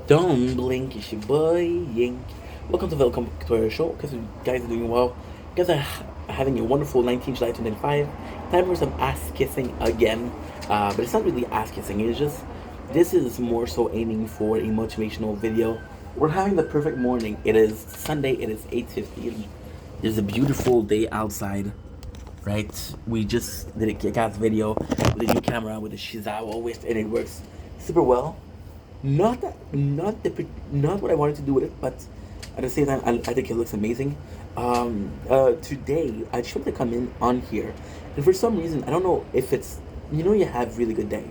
Don't blink, it's your boy Yink. Welcome to our show. Because you guys are doing well. You guys are having a wonderful 19th July 2025. Time for some ass kissing again. But it's not really ass kissing. It's just this is more so aiming for a motivational video. We're having the perfect morning. It is Sunday. It is 8:15. There's a beautiful day outside. Right? We just did a kick-ass video with a new camera with a Shizawa with, and it works super well. Not what I wanted to do with it, but at the same time, I think it looks amazing. Today I just wanted to come in on here, and for some reason I don't know if it's you have really good day,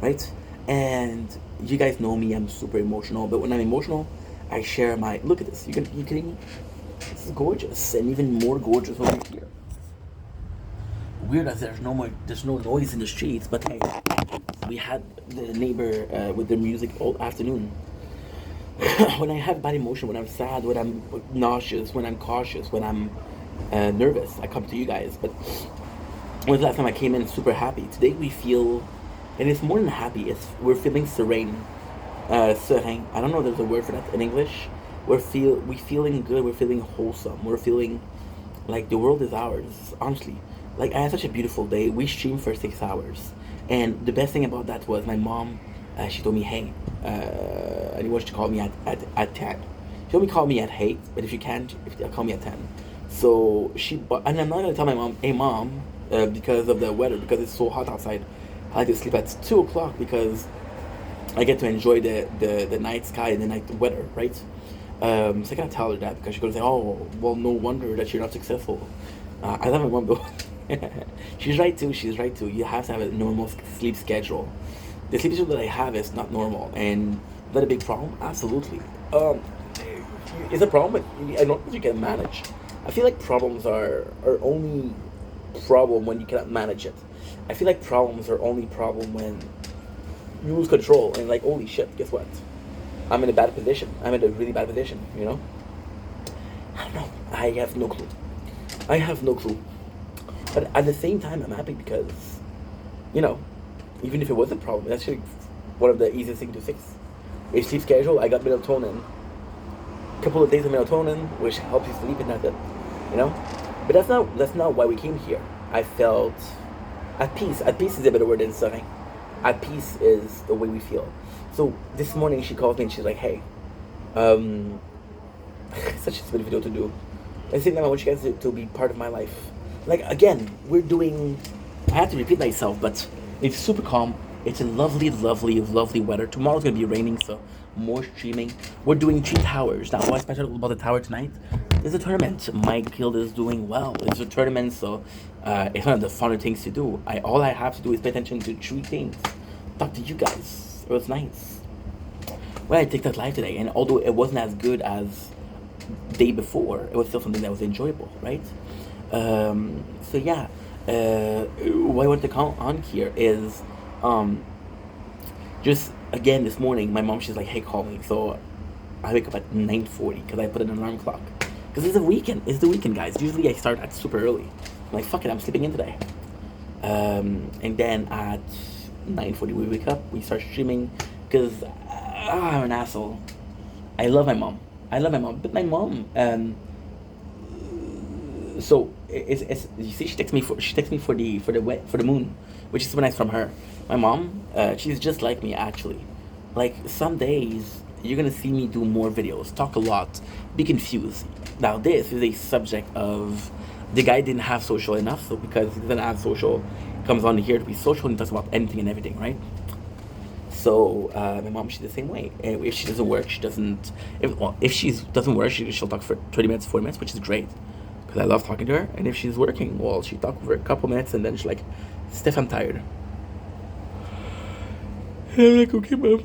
right? And you guys know me, I'm super emotional, but when I'm emotional, I share my look at this. You kidding me? This is gorgeous, and even more gorgeous over here. Weird as there's no noise in the streets, but hey, we had the neighbor with their music all afternoon. When I have bad emotion, when I'm sad, when I'm nauseous, when I'm cautious, when I'm nervous, I come to you guys. But when the last time I came in super happy? Today we feel, and it's more than happy. We're feeling serene, serein. I don't know if there's a word for that in English. We feeling good. We're feeling wholesome. We're feeling like the world is ours. Honestly, like I had such a beautiful day. We streamed for 6 hours, and the best thing about that was my mom. She told me, "Hey," and he wants to call me at 10. She told me call me at 8, but if you can't, call me at 10. So and I'm not gonna tell my mom, "Hey mom," because of the weather, because it's so hot outside. I like to sleep at 2 o'clock because I get to enjoy the night sky and the night weather, right? So I gotta tell her that because she's gonna say, "Oh, well, no wonder that you're not successful." I love my mom though. She's right too. She's right too. You have to have a normal sleep schedule. The sleep schedule that I have is not normal, and is that a big problem? Absolutely. It's a problem, but I don't think you can manage. I feel like problems are only problem when you cannot manage it. I feel like problems are only problem when you lose control and like holy shit, guess what? I'm in a bad position. I'm in a really bad position, you know? I don't know. I have no clue. I have no clue. But at the same time I'm happy because, you know, even if it was a problem, that's actually one of the easiest things to fix. A sleep schedule, I got melatonin. A couple of days of melatonin, which helps you sleep and that's it. You know? But that's not why we came here. I felt at peace. At peace is a better word than serein. At peace is the way we feel. So this morning she calls me and she's like, "Hey, um, such a stupid video to do. At the same time, I want you guys to be part of my life. Like again, we're doing. I have to repeat myself, but it's super calm. It's a lovely, lovely, lovely weather. Tomorrow's gonna be raining, so more streaming. We're doing 3 towers now. Why special about the tower tonight? There's a tournament. My guild is doing well. It's a tournament, so it's one of the funner things to do. All I have to do is pay attention to 3 things. Talk to you guys. It was nice. Well, I TikTok live today, and although it wasn't as good as day before, it was still something that was enjoyable, right? So yeah, what I want to call on here is um, just again this morning, my mom she's like, "Hey, call me." So I wake up at 9:40 because I put an alarm clock. Because it's the weekend. It's the weekend, guys. Usually I start at super early. I'm like, fuck it, I'm sleeping in today. And then at 9:40 we wake up. We start streaming because I'm an asshole. I love my mom. I love my mom, but my mom. So it's you see she texts me for the moon, which is super nice from her. My mom, she's just like me actually. Like some days you're gonna see me do more videos, talk a lot, be confused. Now this is a subject of the guy didn't have social enough, so because he doesn't have social, comes on here to be social and talks about anything and everything, right? So my mom, she's the same way. And if she doesn't work, she doesn't. If she doesn't work, she'll talk for 30 minutes, 40 minutes, which is great, because I love talking to her. And if she's working, well, she talk for a couple minutes, and then she's like, "Steph, I'm tired." And I'm like, "Okay, mom.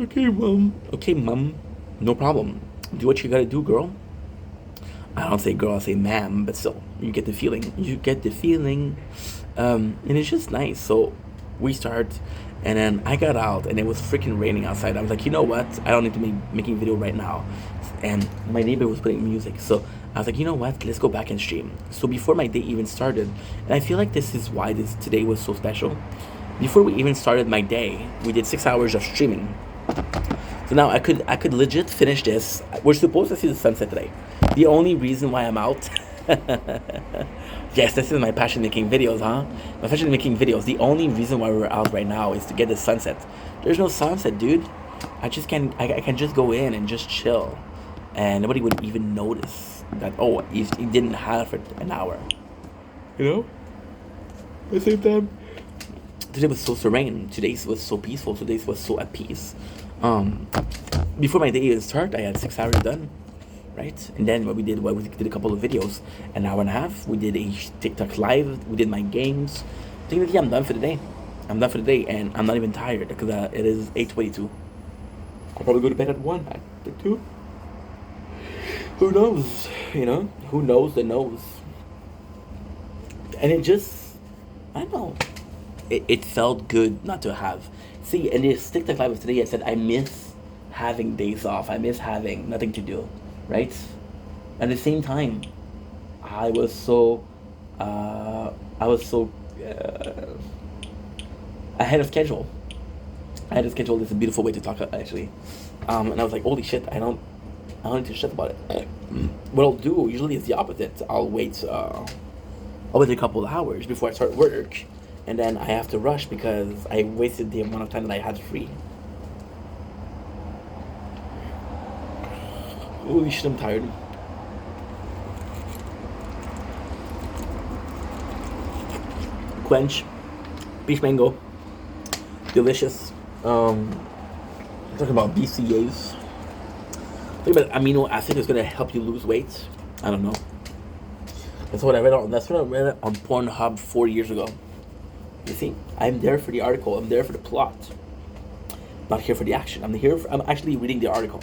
Okay, mom. Okay, mom. No problem. Do what you gotta do, girl." I don't say girl, I say ma'am, but still, you get the feeling. You get the feeling. And it's just nice. So we start, and then I got out, and it was freaking raining outside. I was like, you know what? I don't need to be making a video right now. And my neighbor was playing music, so I was like, you know what? Let's go back and stream. So before my day even started, and I feel like this is why this today was so special. Before we even started my day, we did 6 hours of streaming. So now I could legit finish this. We're supposed to see the sunset today. The only reason why I'm out, yes, this is my passion making videos, huh? My passion making videos. The only reason why we're out right now is to get the sunset. There's no sunset, dude. I just can I can just go in and just chill, and nobody would even notice that. Oh, he didn't have for an hour. You know. At the same time, today was so serene. Today was so peaceful. Today was so at peace. Before my day even start, I had 6 hours done, right? And then we did a couple of videos, an hour and a half. We did a TikTok live. We did my games. Technically, I'm done for the day. I'm done for the day, and I'm not even tired because it is 8:22. I'll probably go to bed at 1, at 2. Who knows? You know, who knows that knows. And it just, I don't know. It felt good not to have. See, in this TikTok live of today, I said I miss having days off. I miss having nothing to do, right? At the same time, I was so, I was so ahead of schedule. I had a schedule. It's a beautiful way to talk, actually. And I was like, holy shit, I don't need to shit about it. What I'll do usually is the opposite. I'll wait a couple of hours before I start work, and then I have to rush because I wasted the amount of time that I had free. Holy shit, I'm tired. Quench, peach mango, delicious. Talking about BCAAs. Talking about amino acid is gonna help you lose weight. I don't know. That's what I read on Pornhub 4 years ago. You see, I'm there for the article. I'm there for the plot. Not here for the action. I'm actually reading the article.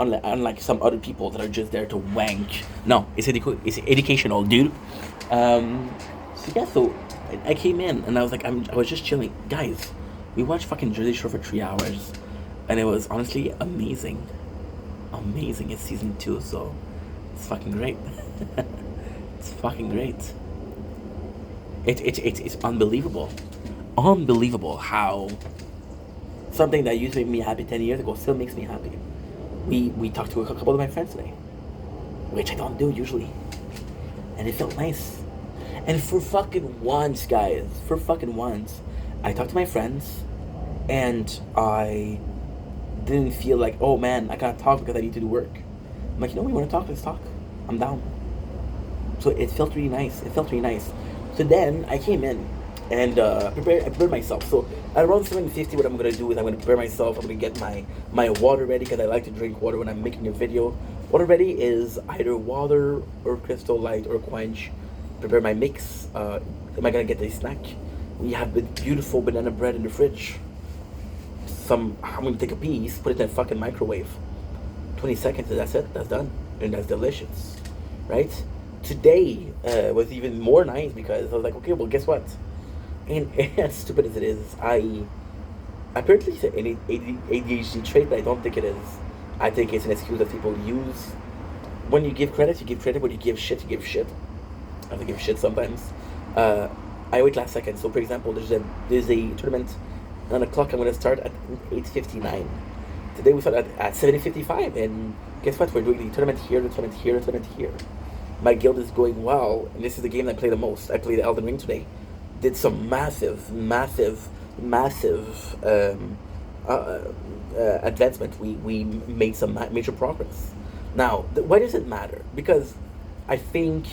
Unlike some other people that are just there to wank. No, it's educational, dude. So I came in and I was like, I was just chilling, guys. We watched fucking Jersey Shore for 3 hours, and it was honestly amazing. Amazing. It's season 2, so it's fucking great. It's fucking great. It's unbelievable. Unbelievable how something that used to make me happy 10 years ago still makes me happy. We talked to a couple of my friends today, which I don't do usually, and it felt nice. And for fucking once, guys, I talked to my friends, and I didn't feel like, oh man, I gotta talk because I need to do work. I'm like, you know, we want to talk, let's talk. I'm down. So it felt really nice. So then I came in and I prepared myself. So at around 7:50, what I'm gonna do is I'm gonna prepare myself. I'm gonna get my water ready because I like to drink water when I'm making a video. Water ready is either water or Crystal Light or Quench. Prepare my mix. Am I gonna get a snack? We have beautiful banana bread in the fridge. I'm gonna take a piece, put it in a fucking microwave. 20 seconds, and that's it. That's done, and that's delicious, right? Today was even more nice because I was like, okay, well, guess what? And as stupid as it is, I apparently it's an ADHD trait, but I don't think it is. I think it's an excuse that people use. When you give credit, you give credit. When you give shit, you give shit. I have to give shit sometimes. I wait last second. So, for example, there's a tournament. 9 o'clock. I'm gonna start at 8:59. Today we started at 7:55, and guess what? We're doing the tournament here, the tournament here, the tournament here. My guild is going well, and this is the game I play the most. I played Elden Ring today. Did some massive advancement. We made some major progress. Now, why does it matter? Because I think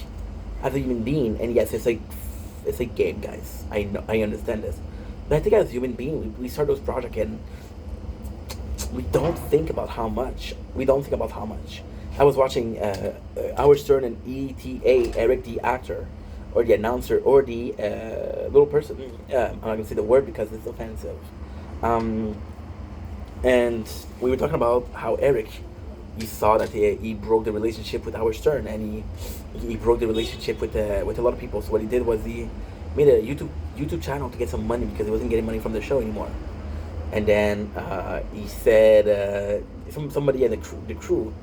as a human being, and yes, it's a game, guys. I understand this, but I think as a human being, we start those projects and we don't think about how much. I was watching Howard Stern and ETA, Eric the actor, or the announcer, or the little person. I'm not gonna say the word because it's offensive. And we were talking about how Eric, he saw that he broke the relationship with Howard Stern, and he broke the relationship with a lot of people. So what he did was he made a YouTube channel to get some money because he wasn't getting money from the show anymore. And then he said somebody in the crew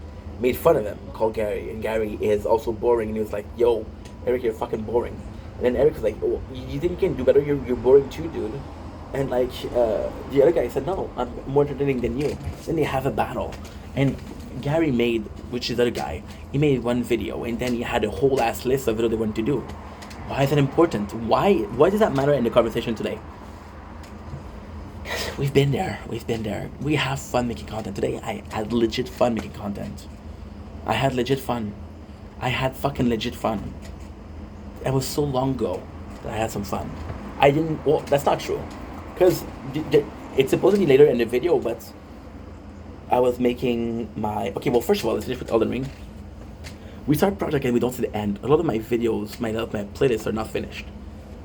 made fun of him, called Gary, and Gary is also boring, and he was like, "Yo, Eric, you're fucking boring." And then Eric was like, "Oh, you think you can do better? You're boring too, dude." And like the other guy said, no, I'm more entertaining than you. Then they have a battle, and Gary made, which is the other guy, he made one video, and then he had a whole ass list of video they wanted to do. Why is that important? Why does that matter in the conversation today? We've been there. We've been there. We have fun making content. Today, I had legit fun making content. I had legit fun. I had fucking legit fun. It was so long ago that I had some fun. I didn't. Well, that's not true, because it's supposed to be later in the video, but I was making my. Okay, well, first of all, let's finish with Elden Ring. We start project and we don't see the end. A lot of my videos, my playlists are not finished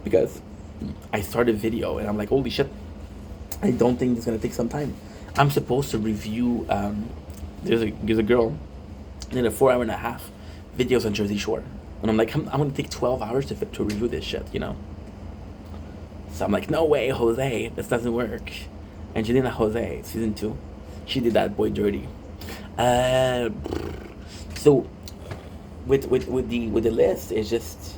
because I started a video and I'm like, holy shit, I don't think it's gonna take some time. I'm supposed to review. There's a girl in a 4.5 hour videos on Jersey Shore, and I'm like, I'm gonna take 12 hours to review this shit, you know. So I'm like, no way, Jose, this doesn't work. Angelina Jose, season 2, she did that boy dirty. So with the list, it's just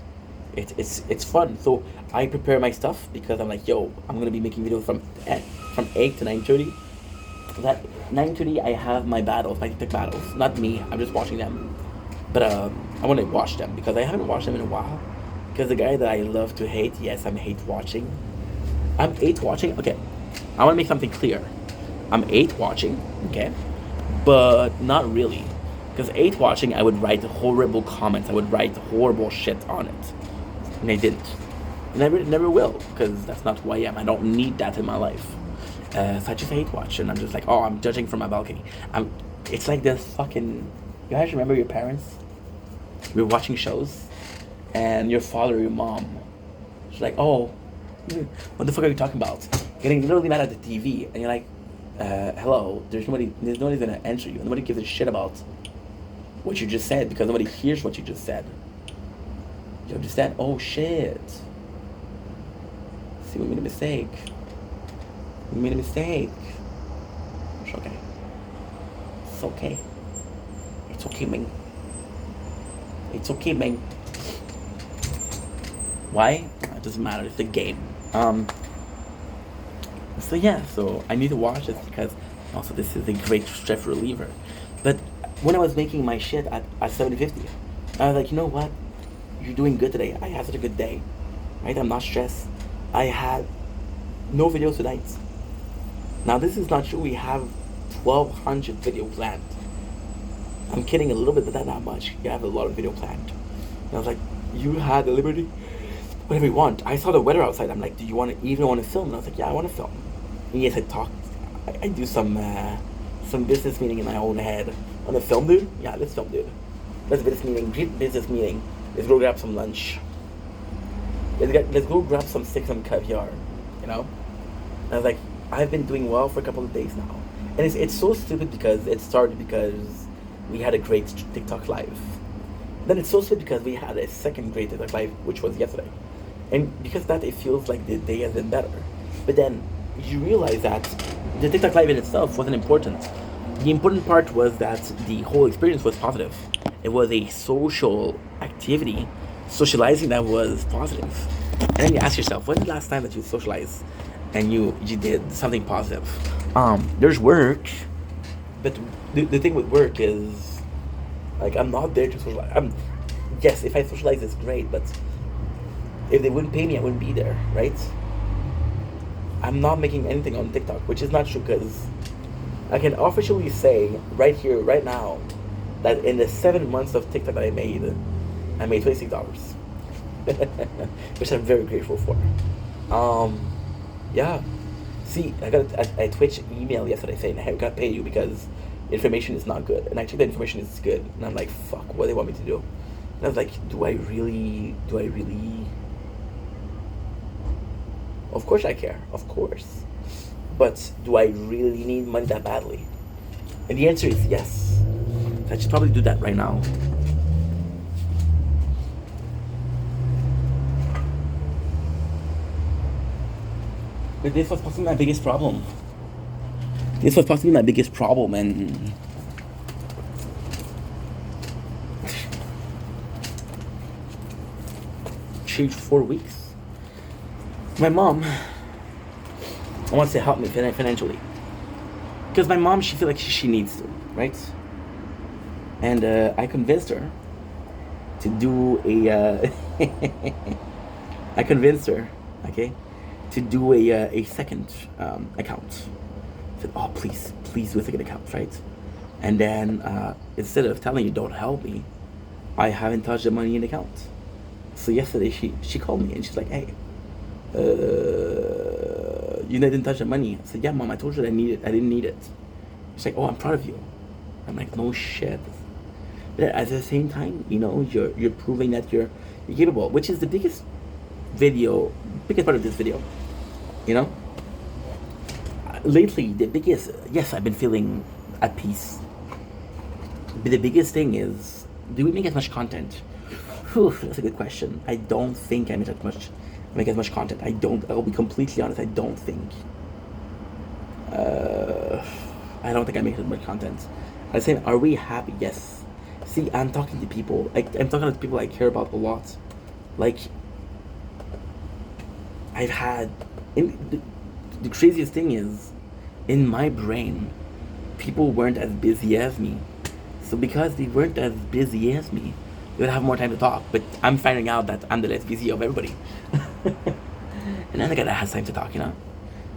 it's fun. So I prepare my stuff because I'm like, yo, I'm gonna be making videos from 8 to 9:30. That 9:30 I have my battles, my TikTok battles. Not me, I'm just watching them. But I want to watch them because I haven't watched them in a while. Because the guy that I love to hate, yes, I'm hate watching. I'm hate watching. Okay, I want to make something clear. I'm hate watching, okay, but not really. Because hate watching, I would write horrible comments. I would write horrible shit on it, and I didn't. Never will, because that's not who I am. I don't need that in my life. So I just hate watch, and I'm just like, oh, I'm judging from my balcony. It's like this fucking. You guys remember your parents? We were watching shows, and your father or your mom, she's like, oh, what the fuck are you talking about? Getting literally mad at the TV, and you're like, hello, there's nobody gonna answer you. Nobody gives a shit about what you just said because nobody hears what you just said. You understand? Oh shit. See, we made a mistake. We made a mistake. It's okay. It's okay. It's okay, man. It's okay, man. Why? It doesn't matter. It's a game. So yeah. So I need to watch this because also this is a great stress reliever. But when I was making my shit at 7:50, I was like, you know what? You're doing good today. I had such a good day, right? I'm not stressed. I had no videos tonight. Now this is not true. We have 1,200 video planned. I'm kidding a little bit, but not much. You have a lot of video planned. And I was like, you had the liberty, whatever you want. I saw the weather outside. I'm like, do you even want to film? And I was like, yeah, I want to film. And yes, I do some business meeting in my own head. Want to film, dude? Yeah, let's film, dude. Let's business meeting. Let's go grab some lunch. Let's go grab some steak, some caviar. You know? And I was like, I've been doing well for a couple of days now. And it's so stupid because it started because we had a great TikTok live. Then it's so stupid because we had a second great TikTok live, which was yesterday. And because of that, it feels like the day has been better. But then you realize that the TikTok live in itself wasn't important. The important part was that the whole experience was positive. It was a social activity, socializing that was positive. And then you ask yourself, when's the last time that you socialized and you did something positive? There's work, but the thing with work is, like, I'm not there to socialize. Yes, if I socialize, it's great, but if they wouldn't pay me, I wouldn't be there, right? I'm not making anything on TikTok, which is not true, because I can officially say right here, right now, that in the 7 months of TikTok that I made $26, which I'm very grateful for. Yeah. See, I got a Twitch email yesterday saying, hey, we gotta pay you because information is not good. And I checked the information is good. And I'm like, fuck, what do they want me to do? And I was like, do I really? Of course I care, of course. But do I really need money that badly? And the answer is yes. I should probably do that right now. But this was possibly my biggest problem. And changed 4 weeks. My mom wants to help me financially. Because my mom, she feels like she needs to, right? And I convinced her to do a. I convinced her, okay, to do a second account. I said, oh, please do a second account, right? And then instead of telling you don't help me, I haven't touched the money in the account. So yesterday she called me and she's like, hey, you didn't touch the money. I said, yeah, mom, I told you that I didn't need it. She's like, oh, I'm proud of you. I'm like, no shit. But at the same time, you're proving that you're capable, which is the biggest part of this video. Lately, yes, I've been feeling at peace. But the biggest thing is, do we make as much content? Whew, that's a good question. I don't think I make as much content. I'll be completely honest, I don't think I make as much content. I'm saying, are we happy? Yes. See, I'm talking to people. I'm talking to people I care about a lot. Like, I've had... The craziest thing is, in my brain, people weren't as busy as me. So because they weren't as busy as me, they would have more time to talk. But I'm finding out that I'm the less busy of everybody. And I'm the guy that has time to talk,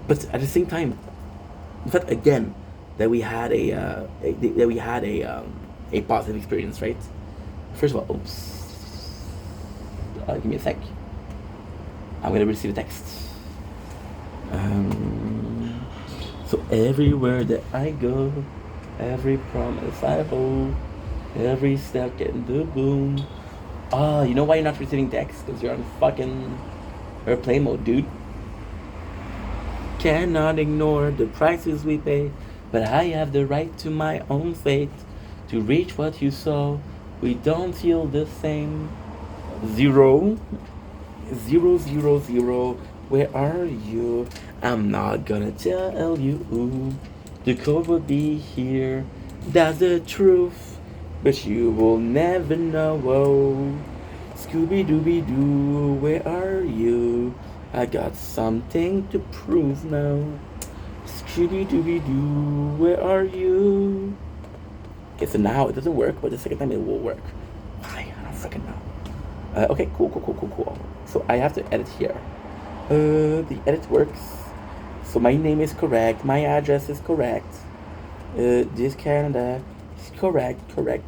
But at the same time, in fact, again, that we had a positive experience, right? First of all, oops. Give me a sec. I'm gonna receive a text. So everywhere that I go, every promise I hold, every step getting the boom. You know why you're not receiving texts? Because you're on fucking airplane mode, dude. Cannot ignore the prices we pay, but I have the right to my own fate. To reach what you saw, we don't feel the same. 0, 0, 0, 0. Where are you? I'm not gonna tell you. The code will be here. That's the truth. But you will never know. Whoa. Scooby-Dooby-Doo, where are you? I got something to prove now. Scooby-Dooby-Doo, where are you? Okay, so now it doesn't work, but the second time it will work. Why? I don't freaking know. Okay, cool. So I have to edit here. The edit works. So my name is correct. My address is correct. This Canada is correct. The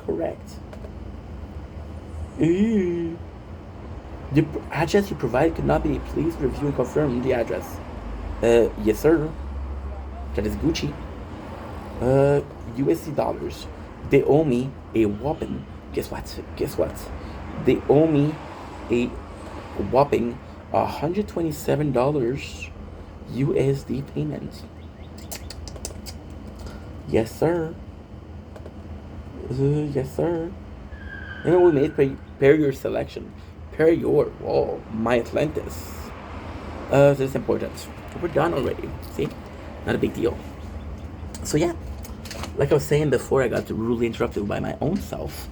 address you provide could not be. Please review and confirm the address. Yes, sir. That is Gucci. USD dollars. They owe me a whopping. Guess what? They owe me a whopping $127 USD payment. Yes, sir. Yes, sir. We made pair your selection. Pair your wall. My Atlantis. This is important. We're done already. See? Not a big deal. So yeah, like I was saying before, I got rudely interrupted by my own self.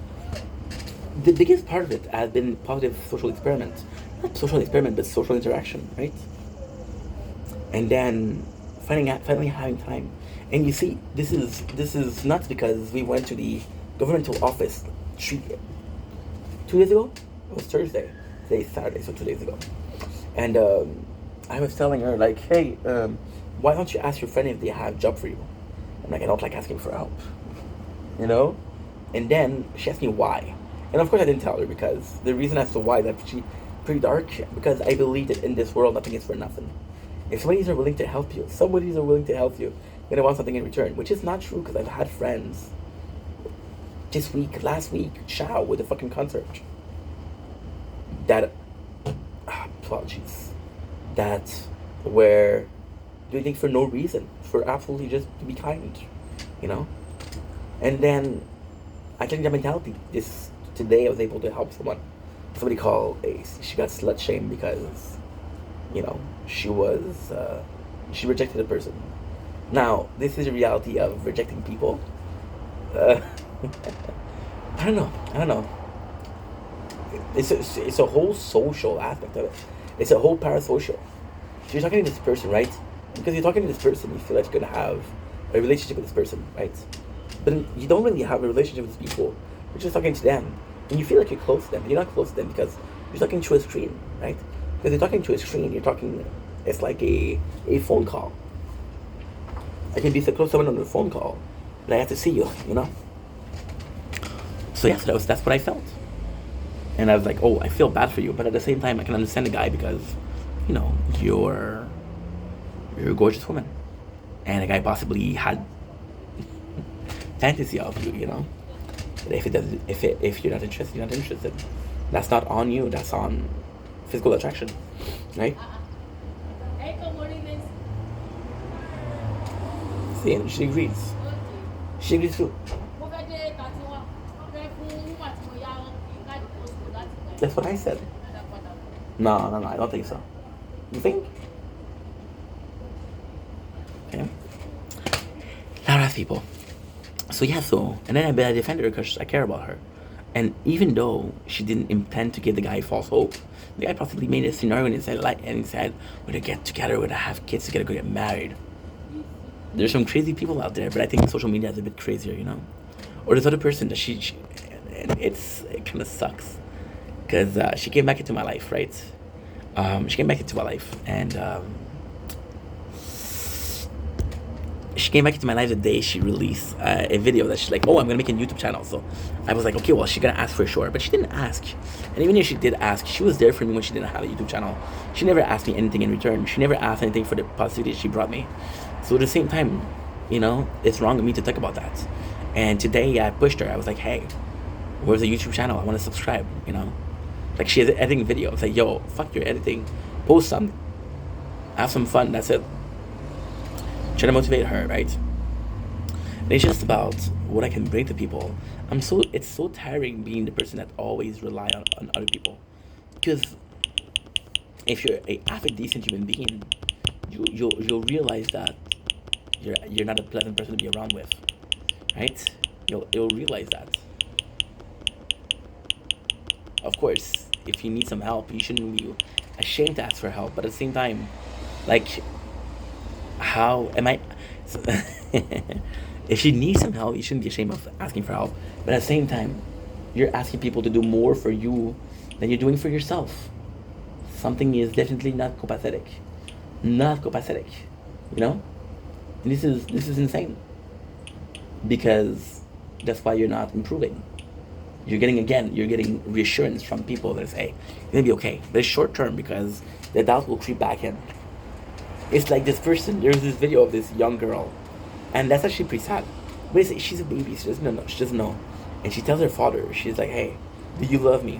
The biggest part of it has been positive social experiment. Not social experiment, but social interaction, right? And then finally having time. And you see, this is not because we went to the governmental office 2 days ago. It was Thursday. Today's Saturday, so 2 days ago. And I was telling her, like, hey, why don't you ask your friend if they have a job for you? I'm like, I don't like asking for help. And then she asked me why. And of course I didn't tell her, because the reason as to why is actually pretty dark, because I believe that in this world nothing is for nothing. If somebody's willing to help you, you're going to want something in return, which is not true, because I've had friends last week, ciao, with the fucking concert, that, apologies, that were doing things for no reason, for absolutely just to be kind, And then I changed that mentality. Today I was able to help someone. Somebody she got slut shamed because, she rejected a person. Now, this is the reality of rejecting people. I don't know. It's a whole social aspect of it. It's a whole parasocial. So you're talking to this person, right? Because you're talking to this person, you feel like you're gonna have a relationship with this person, right? But you don't really have a relationship with these people. You're just talking to them, and you feel like you're close to them. You're not close to them because you're talking to a screen, right? Because you're talking to a screen, you're talking. It's like a phone call. I can be so close to someone on a phone call, but I have to see you, you know. So yeah, so that's what I felt, and I was like, oh, I feel bad for you, but at the same time, I can understand the guy because, you know, you're a gorgeous woman, and a guy possibly had fantasy of you, you know. But if it doesn't, if you're not interested, you're not interested. That's not on you. That's on physical attraction, right? See, and she agrees. She agrees too. That's what I said. No, I don't think so. You think? Okay. A lot of people. So yeah, and then I defended her because I care about her. And even though she didn't intend to give the guy false hope, the guy possibly made a scenario in his head, and he said, we're gonna get together, we're gonna have kids together, we're gonna get married. There's some crazy people out there, but I think social media is a bit crazier, you know? Or this other person that and it kind of sucks. Because she came back into my life, right? She came back into my life, and she came back into my life the day she released a video that she's like, oh, I'm gonna make a YouTube channel. So I was like, okay, well, she's gonna ask for sure, but she didn't ask. And even if she did ask, she was there for me when she didn't have a YouTube channel. She never asked me anything in return. She never asked anything for the positivity she brought me. So at the same time, you know, it's wrong of me to talk about that. And today I pushed her. I was like, hey, where's the YouTube channel? I want to subscribe, you know? Like, she is editing videos. Like, yo, fuck your editing. Post something. Have some fun. That's it. Try to motivate her, right? And it's just about what I can bring to people. It's so tiring being the person that always rely on other people. Because if you're a half a decent human being, you'll realize that you're not a pleasant person to be around with, right? You'll realize that. Of course, if you need some help, you shouldn't be ashamed to ask for help. But at the same time, like, how am I? If you need some help, you shouldn't be ashamed of asking for help. But at the same time, you're asking people to do more for you than you're doing for yourself. Something is definitely not copacetic. Not copacetic, you know. And this is insane. Because that's why you're not improving. You're getting reassurance from people that say, you're gonna be okay. But it's short term because the doubt will creep back in. It's like this person, there's this video of this young girl, and that's actually pretty sad. But she's a baby, she doesn't know. She doesn't know. And she tells her father, she's like, hey, do you love me?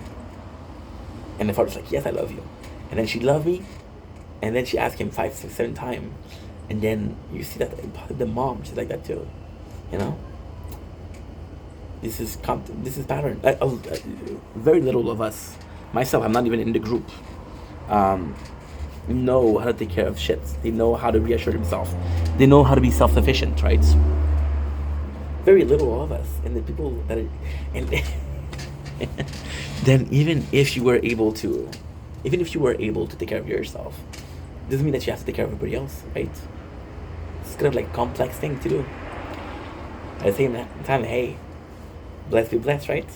And the father's like, yes, I love you. And then she loved me, and then she asked him 5, 6, 7 times. And then you see that the mom, she's like that too, you know? This is pattern. Very little of us, myself, I'm not even in the group, know how to take care of shit. They know how to reassure themselves. They know how to be self-sufficient, right? Very little of us. And the people that are, and then even if you were able to take care of yourself, doesn't mean that you have to take care of everybody else, right? It's kind of like a complex thing to do. At the same time, hey, blessed be blessed, right?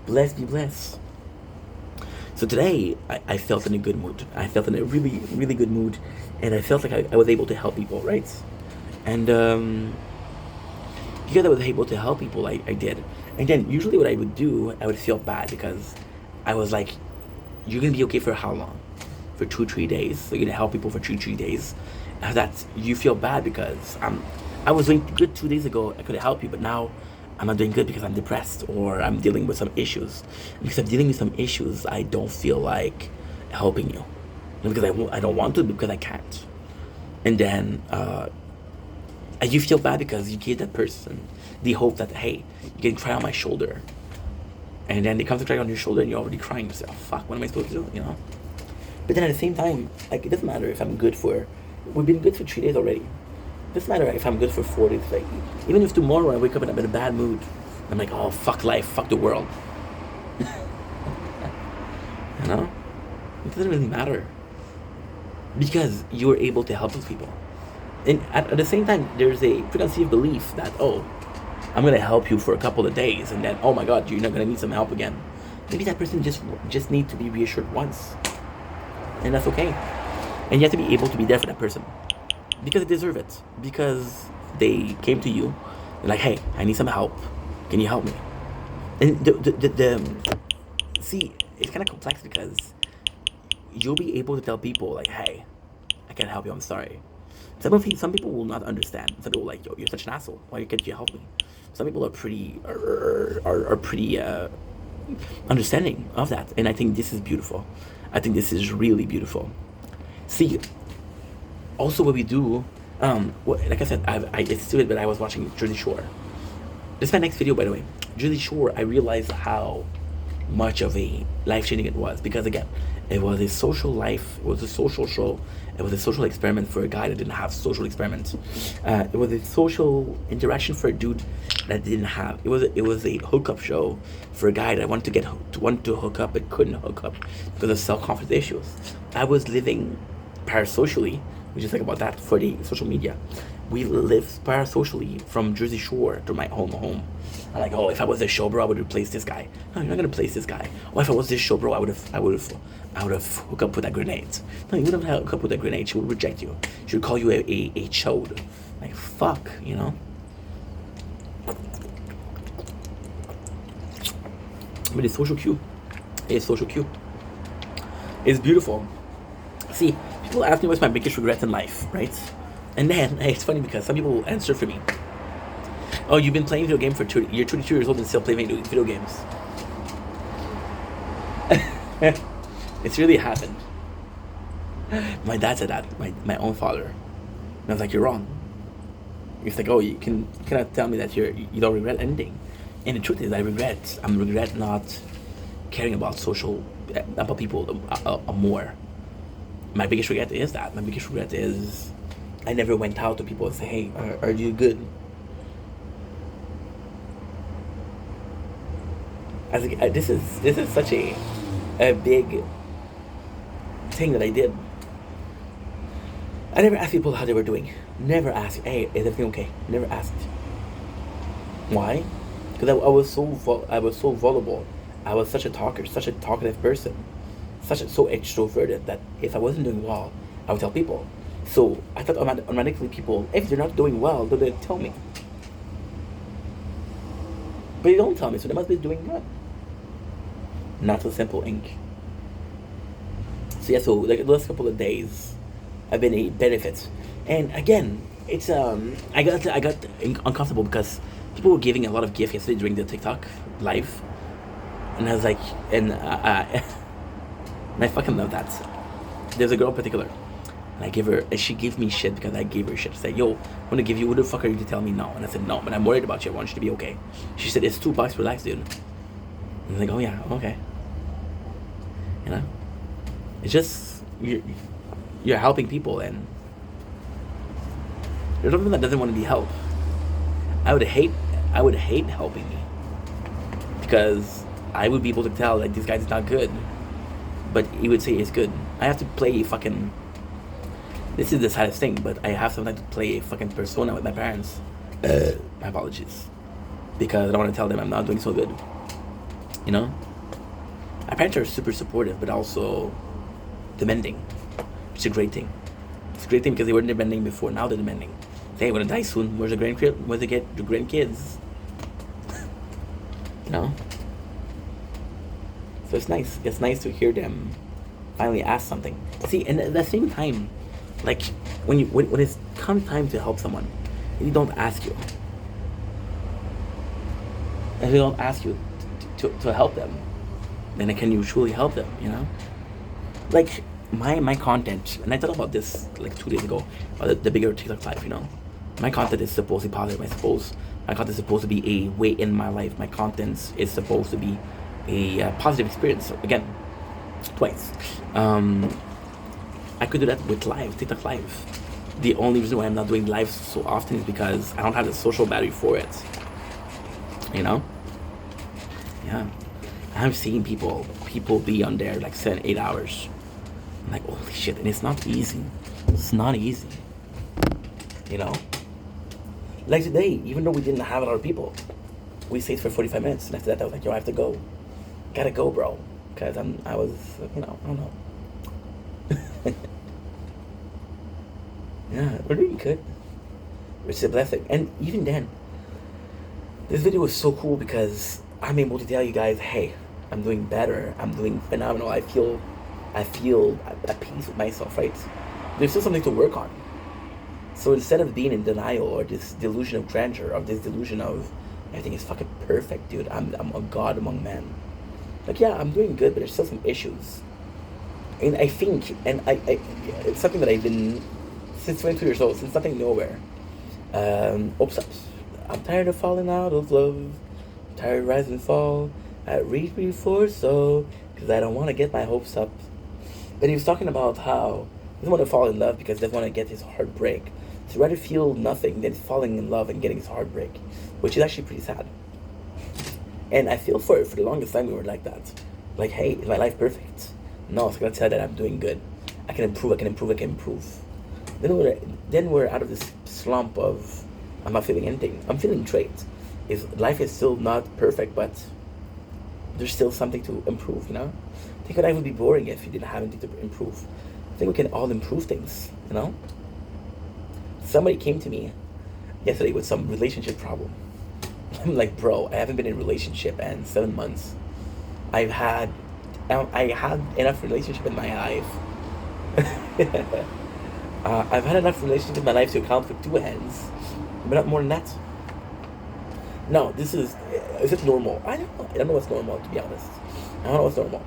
Blessed be blessed. So today, I felt in a good mood. I felt in a really, really good mood. And I felt like I was able to help people, right? And because I was able to help people, I did. And then usually what I would do, I would feel bad because I was like, you're going to be okay for how long? For 2-3 days. So you're going to help people for 2-3 days. And that you feel bad because I was doing good 2 days ago. I could have helped you, but now I'm not doing good because I'm depressed or I'm dealing with some issues. And because I'm dealing with some issues, I don't feel like helping you. Not because I don't want to, but because I can't. And then you feel bad because you gave that person the hope that, hey, you can cry on my shoulder. And then they come to cry on your shoulder and you're already crying. You say, oh, fuck, what am I supposed to do, you know? But then at the same time, like, it doesn't matter if I'm good we've been good for 3 days already. It doesn't matter if I'm good for 4 days. Like, even if tomorrow I wake up and I'm in a bad mood, I'm like, oh, fuck life, fuck the world. You know? It doesn't really matter. Because you're able to help those people. And at the same time, there's a preconceived belief that, oh, I'm gonna help you for a couple of days, and then, oh my God, you're not gonna need some help again. Maybe that person just need to be reassured once, and that's okay. And you have to be able to be there for that person because they deserve it. Because they came to you, they're like, hey, I need some help. Can you help me? And see, it's kind of complex because you'll be able to tell people like, hey, I can't help you. I'm sorry. Some people will not understand. Some people will like, yo, you're such an asshole. Why can't you help me? Some people are pretty understanding of that, and I think this is beautiful. I think this is really beautiful. See, also what we do, like I said, it's stupid, but I was watching Jersey Shore. This is my next video, by the way. Jersey Shore, I realized how much of a life-changing it was, because again, it was a social life, it was a social show, it was a social experiment for a guy that didn't have social experiments. It was a social interaction for a dude that didn't have. It was a hookup show for a guy that wanted to hook up but couldn't hook up because of self-confidence issues. I was living parasocially, we just think about that for the social media. We live parasocially from Jersey Shore to my home. I'm like, oh, if I was this show, bro, I would replace this guy. No, you're not gonna replace this guy. Oh, if I was this show, bro, I would have hooked up with that grenade. No, you wouldn't have hooked up with that grenade. She would reject you. She would call you a chode. Like, fuck, you know. But it's social cue. It's social cue. It's beautiful. See, people ask me what's my biggest regret in life, right? And then it's funny because some people will answer for me. Oh, you've been playing video game for you're 22 years old and still playing video games. It's really happened. My dad said that, my own father. And I was like, you're wrong. He's like, oh, you cannot tell me that you don't regret anything. And the truth is, I regret not caring about people more. My biggest regret is that. My biggest regret is I never went out to people and say, hey, are you good? This is such a big thing that I did. I never asked people how they were doing. Never asked, hey, is everything okay? Never asked. Why? Because I was so vulnerable. I was such a talker, such a talkative person, so extroverted that if I wasn't doing well, I would tell people. So I thought automatically people, if they're not doing well, they'll tell me. But they don't tell me, so they must be doing good. Not so simple, ink. So yeah, so like the last couple of days, I've been a benefit, and again, it's I got uncomfortable because people were giving a lot of gifts yesterday during the TikTok live, and I was like, and I fucking love that. There's a girl in particular, and I give her, and she gave me shit because I gave her shit. She said, yo, I'm gonna give you, who the fuck are you to tell me no? And I said, no, but I'm worried about you, I want you to be okay. She said, it's $2, relax, dude. And I'm like, oh yeah, okay. You know? It's just, you're helping people, and there's something that doesn't want to be helped. I would hate helping me, because I would be able to tell, like, this guy's not good, but he would say it's good. I have to play a fucking, this is the saddest thing, but I have sometimes to play a fucking persona with my parents. My apologies. Because I don't want to tell them I'm not doing so good. You know? My parents are super supportive, but also demanding. It's a great thing. It's a great thing because they weren't demanding before, now they're demanding. Hey, I'm gonna die soon. Where's the grandkids? You know? So it's nice. It's nice to hear them finally ask something. See, and at the same time, like when it's come time to help someone, and they don't ask you, and they don't ask you to help them, then can you truly help them? You know, like my content, and I thought about this like 2 days ago, about the bigger TikTok life. You know, my content is supposed to be positive. I suppose my content is supposed to be a way in my life. My content is supposed to be a positive experience. Again, twice. I could do that with TikTok live. The only reason why I'm not doing live so often is because I don't have the social battery for it. You know? Yeah. I'm seeing people be on there like 7-8 hours. I'm like, holy shit, and it's not easy. It's not easy. you know? Like today, even though we didn't have a lot of people, we stayed for 45 minutes. And after that, I was like, yo, I have to go. Gotta go, bro. Because I was, I don't know. Yeah, we're doing good. Which is a blessing. And even then, this video was so cool because I'm able to tell you guys, hey, I'm doing better. I'm doing phenomenal. I feel at peace with myself, right? There's still something to work on. So instead of being in denial or this delusion of grandeur, or this delusion of everything is fucking perfect, dude, I'm a god among men. Like, yeah, I'm doing good, but there's still some issues. And I think, and I it's something that I've been, since 22 years old, since nothing nowhere. Oops, I'm tired of falling out of love. I'm tired of rise and fall. I reach before so, because I don't want to get my hopes up. And he was talking about how he doesn't want to fall in love because he doesn't want to get his heart break. So he'd rather feel nothing than falling in love and getting his heart break, which is actually pretty sad. And I feel for the longest time we were like that. Like, hey, is my life perfect? No, it's gonna tell that I'm doing good. I can improve, I can improve, I can improve. Then we're out of this slump of I'm not feeling anything. I'm feeling great. Life is still not perfect, but there's still something to improve, you know? I think life would be boring if you didn't have anything to improve. I think we can all improve things, you know? Somebody came to me yesterday with some relationship problem. I'm like, bro, I haven't been in a relationship in 7 months. I had enough relationship in my life. I've had enough relationship in my life to count with 2 hands, but not more than that. No, is it normal? I don't know what's normal, to be honest. I don't know what's normal.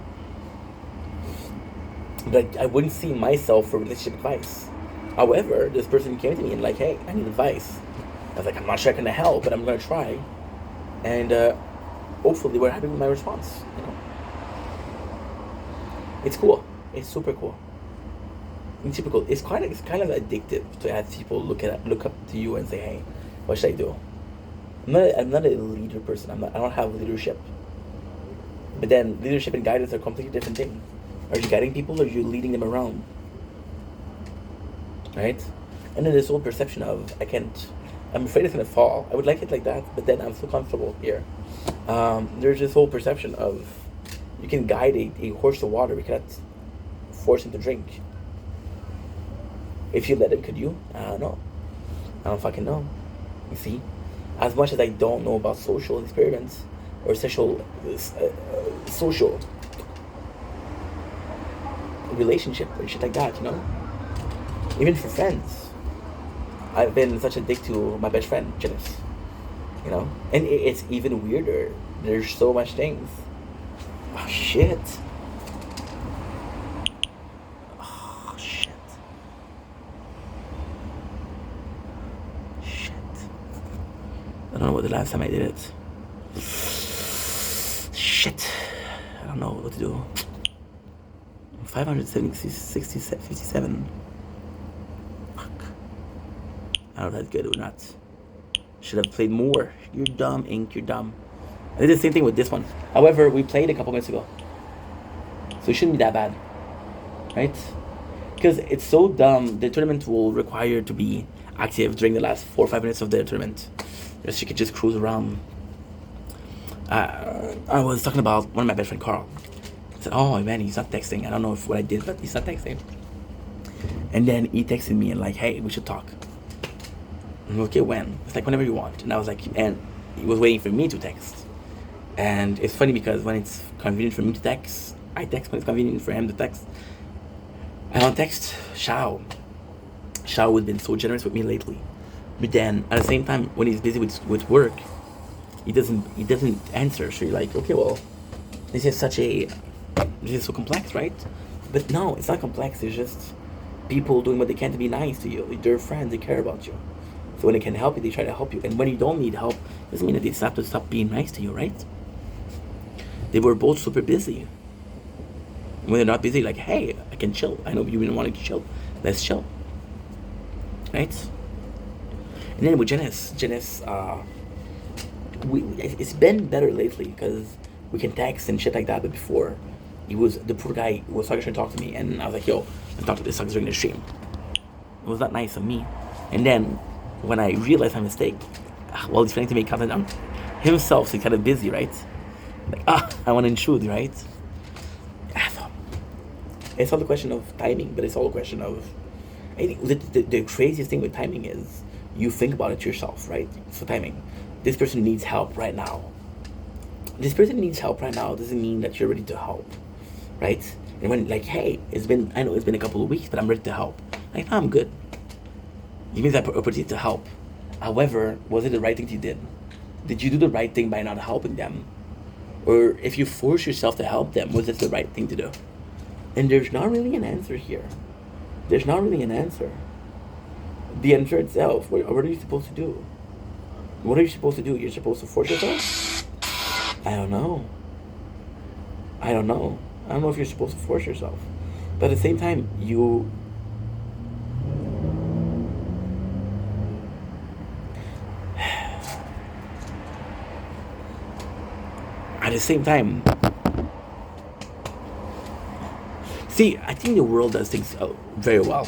But I wouldn't see myself for relationship advice. However, this person came to me and like, hey, I need advice. I was like, I'm not sure I can help, but I'm gonna try. And hopefully we're happy with my response, you know? It's cool. It's super cool. It's super cool. It's kind of addictive to have people look up to you and say, hey, what should I do? I'm not a leader person. I don't have leadership. But then leadership and guidance are completely different things. Are you guiding people or are you leading them around? Right? And then this whole perception of I'm afraid it's gonna fall. I would like it like that, but then I'm so comfortable here. There's this whole perception of you can guide a horse to water, we cannot force him to drink. If you let him, could you? I don't know. I don't fucking know. You see? As much as I don't know about social experiments or social relationship or shit like that, you know? Even for friends. I've been such a dick to my best friend, Janice. You know? And it's even weirder. There's so much things. Oh, shit. Oh, shit. Shit. I don't know what the last time I did it. Shit. I don't know what to do. 557. Fuck. I don't know if that's good or not. Should have played more. You're dumb, Ink. You're dumb. I did the same thing with this one. However, we played a couple minutes ago. So it shouldn't be that bad. Right? Because it's so dumb. The tournament will require you to be active during the last 4 or 5 minutes of the tournament. Just you can just cruise around. I was talking about one of my best friend, Carl. I said, oh man, he's not texting. I don't know what I did, but he's not texting. And then he texted me and like, hey, we should talk. I'm like, okay, when? It's like, whenever you want. And I was like, and he was waiting for me to text. And it's funny because when it's convenient for me to text, I text. When it's convenient for him to text, I don't text. Shao has been so generous with me lately. But then at the same time, when he's busy with work, he doesn't answer. So you're like, okay, well, this is so complex, right? But no, it's not complex. It's just people doing what they can to be nice to you. They're friends. They care about you. So when they can help you, they try to help you. And when you don't need help, doesn't mean that they have to stop being nice to you, right? They were both super busy. When they're not busy, like, hey, I can chill. I know you've been wanting to chill. Let's chill. Right? And then with Janice, it's been better lately because we can text and shit like that. But before, the poor guy was trying to talk to me, and I was like, yo, I talked to this sucker during the stream. It was not nice of me. And then when I realized my mistake, well, he's trying to make content on himself, so he's kind of busy, right? Like, I want to intrude, right? It's all a question of timing, but it's all a question of, I think the craziest thing with timing is you think about it yourself, right? So timing. This person needs help right now. This person needs help right now doesn't mean that you're ready to help, right? And when like, hey, I know it's been a couple of weeks, but I'm ready to help. Like, no, I'm good. You give that opportunity to help. However, was it the right thing you did? Did you do the right thing by not helping them? Or if you force yourself to help them, was it the right thing to do? And there's not really an answer here. There's not really an answer. The answer itself, what are you supposed to do? What are you supposed to do? You're supposed to force yourself? I don't know. I don't know if you're supposed to force yourself. But at the same time, at the same time, see, I think the world does things very well.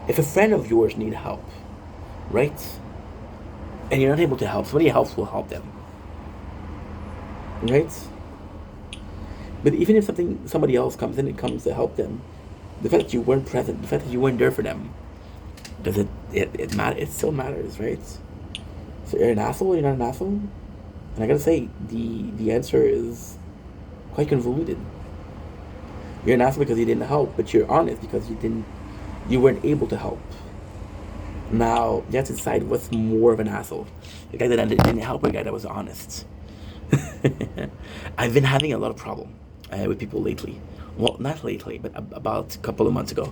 If a friend of yours need help, right? And you're not able to help, somebody else will help them. Right? But even if somebody else comes in and comes to help them, the fact that you weren't present, the fact that you weren't there for them, does it matter? It still matters, right? So you're an asshole, you're not an asshole? And I gotta say, the answer is quite convoluted. You're an asshole because you didn't help, but you're honest because you weren't able to help. Now, you have to decide what's more of an asshole. The guy that didn't help or the guy that was honest. I've been having a lot of problem with people lately. Well, not lately, but about a couple of months ago,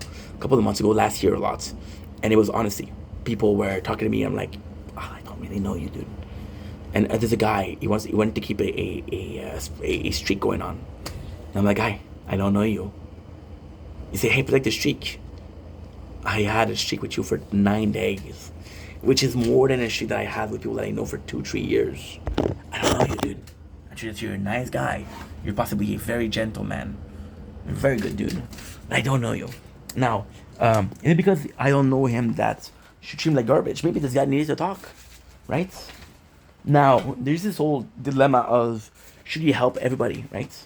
last year a lot. And it was honesty. People were talking to me. I'm like, I don't really know you, dude. And there's a guy. He wanted to keep a streak going on. And I'm like, guy, I don't know you. You say, hey, protect the streak. I had a streak with you for 9 days, which is more than a streak that I had with people that I know for 2-3 years. I don't know you, dude. Actually, you're a nice guy. You're possibly a very gentle man. You're a very good dude. But I don't know you. Now, is it because I don't know him that should treat him like garbage? Maybe this guy needs to talk, right? Now, there's this whole dilemma of should you help everybody, right?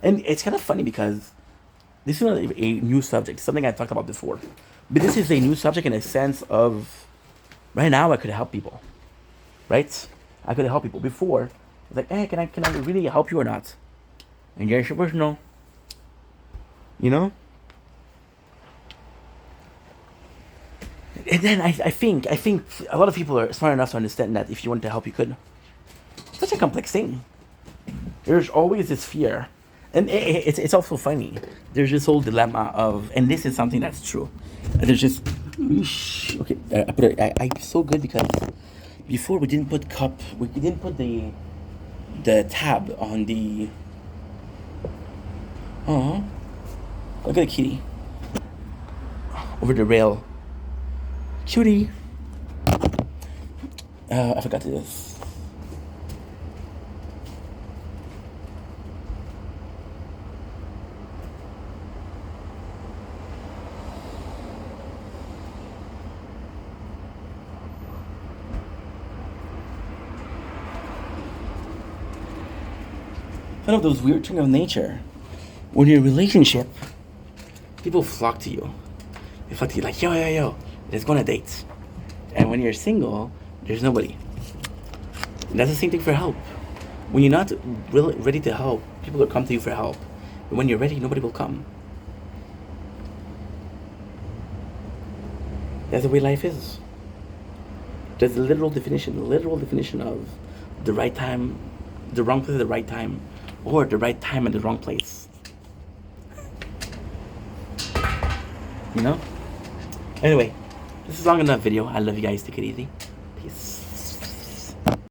And it's kind of funny because this is not a new subject, something I talked about before. But this is a new subject in a sense of, right now I could help people, right? I could help people. Before, it's like, hey, can I really help you or not? And your answer was no. You know? And then I think a lot of people are smart enough to understand that if you want to help, you could. It's such a complex thing. There's always this fear. And it's also funny. There's this whole dilemma of, and this is something that's true. There's just, okay, I'm so good because before we didn't put the tab on the, oh, look at the kitty. Over the rail. Cutie. I forgot to do this. One of those weird things of nature. When you're in a relationship, people flock to you. They flock to you like, yo, let's go on a date. And when you're single, there's nobody. And that's the same thing for help. When you're not really ready to help, people will come to you for help. But when you're ready, nobody will come. That's the way life is. There's a literal definition of the right time, the wrong place at the right time, or the right time at the wrong place. You know? Anyway, this is long enough video. I love you guys. Take it easy. Peace.